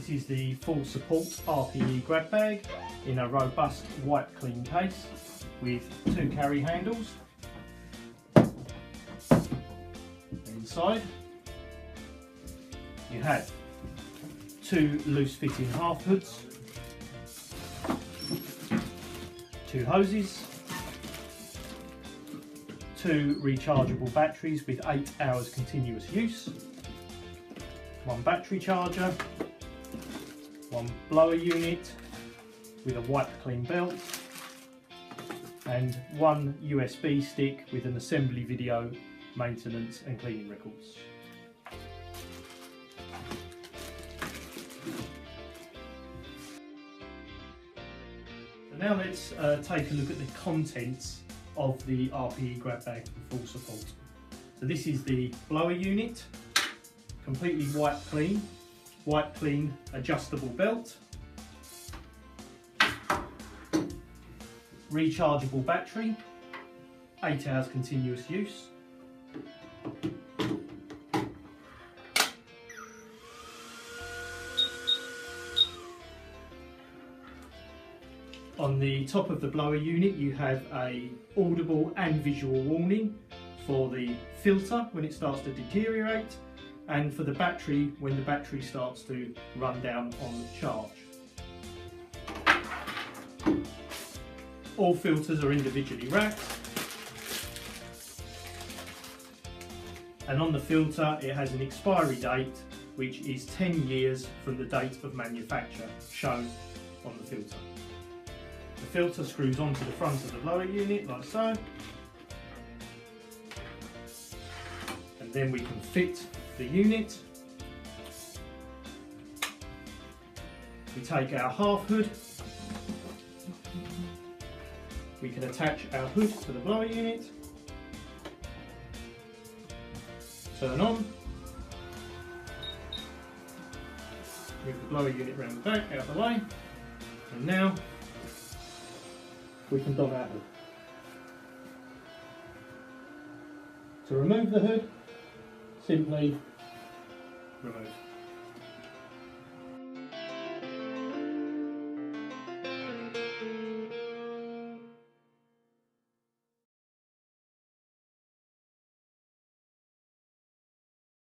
This is the full support RPE Grab Bag in a robust white clean case with 2 carry handles. Inside you have 2 loose fitting half hoods, 2 hoses, 2 rechargeable batteries with 8 hours continuous use, 1 battery charger, 1 blower unit with a white clean belt, and 1 USB stick with an assembly video, maintenance and cleaning records. So now let's take a look at the contents of the RPE Grab Bag for full support. So this is the blower unit, completely white clean adjustable belt, rechargeable battery, 8 hours continuous use, on the top of the blower unit you have a audible and visual warning for the filter when it starts to deteriorate, and for the battery when the battery starts to run down on charge. All filters are individually wrapped, and on the filter it has an expiry date which is 10 years from the date of manufacture shown on the filter. The filter screws onto the front of the blower unit like so, and then we can fit the unit. We take our half hood, we can attach our hood to the blower unit, turn on, move the blower unit around the back out of the way, and now we can dog our hood. To remove the hood, simply remove.